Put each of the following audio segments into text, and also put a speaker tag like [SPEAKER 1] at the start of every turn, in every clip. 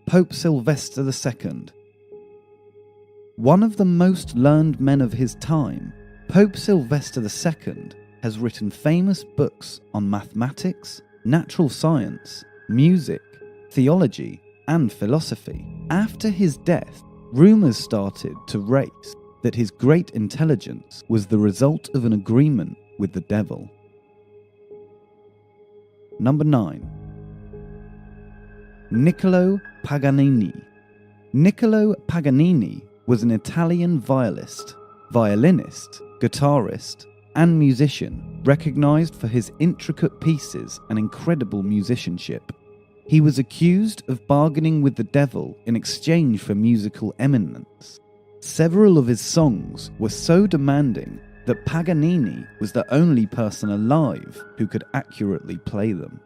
[SPEAKER 1] Pope Sylvester II. One of the most learned men of his time, Pope Sylvester II has written famous books on mathematics, natural science, music, theology, and philosophy. After his death, rumours started to race that his great intelligence was the result of an agreement with the devil. Number 9. Niccolo Paganini. Niccolo Paganini was an Italian violinist, guitarist, and musician, recognised for his intricate pieces and incredible musicianship. He was accused of bargaining with the devil in exchange for musical eminence. Several of his songs were so demanding that Paganini was the only person alive who could accurately play them.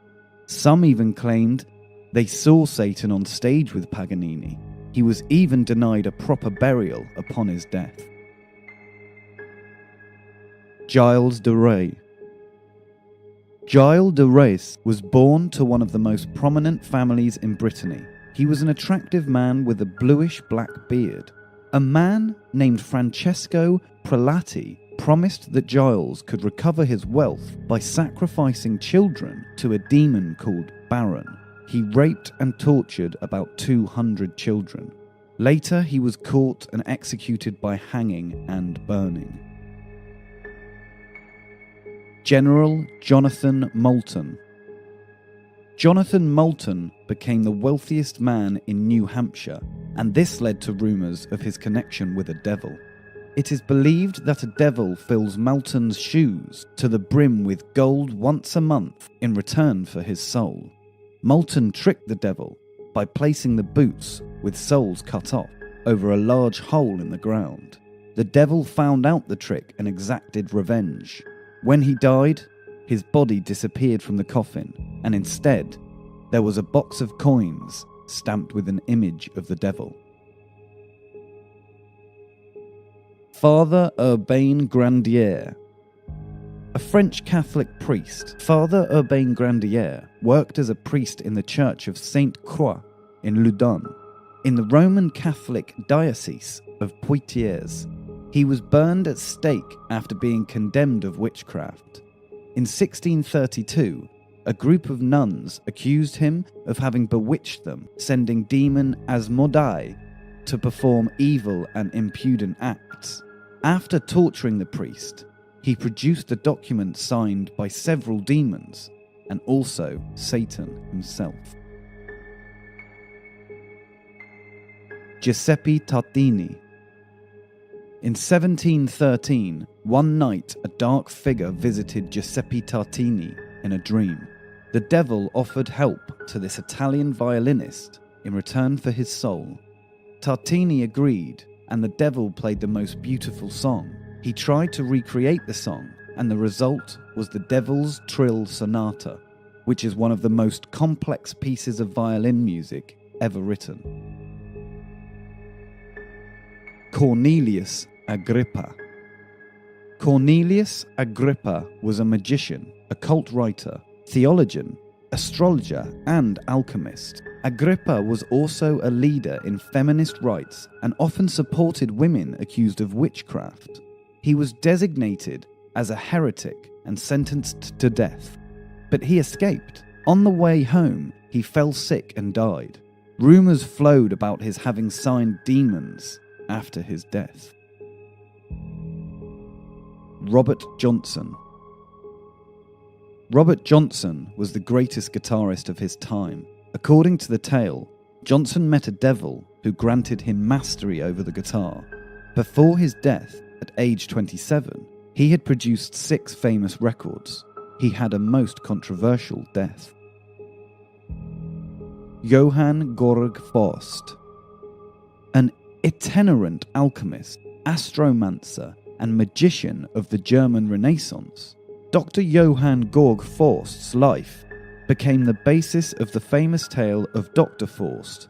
[SPEAKER 1] Some even claimed they saw Satan on stage with Paganini. He was even denied a proper burial upon his death. Gilles de Rais. Gilles de Rais was born to one of the most prominent families in Brittany. He was an attractive man with a bluish-black beard. A man named Francesco Prelati promised that Gilles could recover his wealth by sacrificing children to a demon called Baron. He raped and tortured about 200 children. Later, he was caught and executed by hanging and burning. General Jonathan Moulton. Jonathan Moulton became the wealthiest man in New Hampshire, and this led to rumours of his connection with a devil. It is believed that a devil fills Moulton's shoes to the brim with gold once a month in return for his soul. Moulton tricked the devil by placing the boots with soles cut off over a large hole in the ground. The devil found out the trick and exacted revenge. When he died, his body disappeared from the coffin, and instead, there was a box of coins stamped with an image of the devil. Father Urbain Grandier. A French Catholic priest, Father Urbain Grandier worked as a priest in the Church of Sainte Croix in Loudun, in the Roman Catholic Diocese of Poitiers. He was burned at stake after being condemned of witchcraft. In 1632, a group of nuns accused him of having bewitched them, sending demon Asmodai to perform evil and impudent acts. After torturing the priest, he produced a document signed by several demons and also Satan himself. Giuseppe Tartini. In 1713, one night a dark figure visited Giuseppe Tartini in a dream. The devil offered help to this Italian violinist in return for his soul. Tartini agreed, and the devil played the most beautiful song. He tried to recreate the song, and the result was the Devil's Trill Sonata, which is one of the most complex pieces of violin music ever written. Cornelius Agrippa. Cornelius Agrippa was a magician, occult writer, theologian, astrologer, and alchemist. Agrippa was also a leader in feminist rights and often supported women accused of witchcraft. He was designated as a heretic and sentenced to death, but he escaped. On the way home, he fell sick and died. Rumours flowed about his having signed demons after his death. Robert Johnson. Robert Johnson was the greatest guitarist of his time. According to the tale, Johnson met a devil who granted him mastery over the guitar. Before his death, at age 27, he had produced 6 famous records. He had a most controversial death. Johann Georg Forst. An itinerant alchemist, astromancer, and magician of the German Renaissance, Dr. Johann Georg Forst's life became the basis of the famous tale of Dr. Forst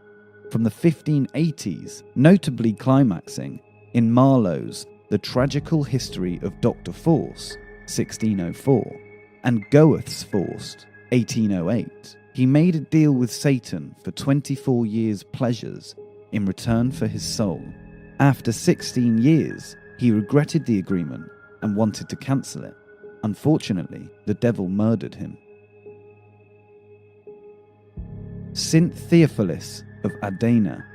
[SPEAKER 1] from the 1580s, notably climaxing in Marlowe's The Tragical History of Dr. Forst, 1604, and Goethe's Forst, 1808. He made a deal with Satan for 24 years' pleasures in return for his soul. After 16 years, he regretted the agreement and wanted to cancel it. Unfortunately, the devil murdered him. Saint Theophilus of Adana.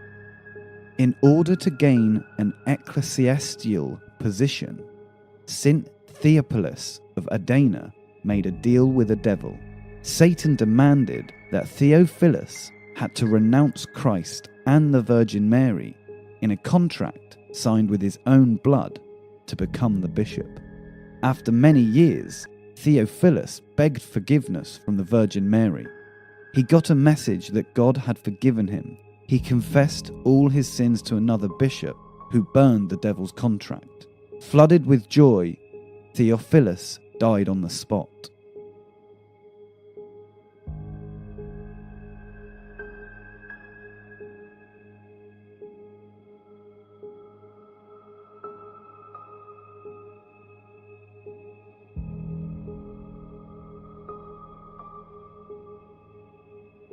[SPEAKER 1] In order to gain an ecclesiastical position, Saint Theophilus of Adana made a deal with the devil. Satan demanded that Theophilus had to renounce Christ and the Virgin Mary in a contract signed with his own blood to become the bishop. After many years, Theophilus begged forgiveness from the Virgin Mary. He got a message that God had forgiven him. He confessed all his sins to another bishop who burned the devil's contract. Flooded with joy, Theophilus died on the spot.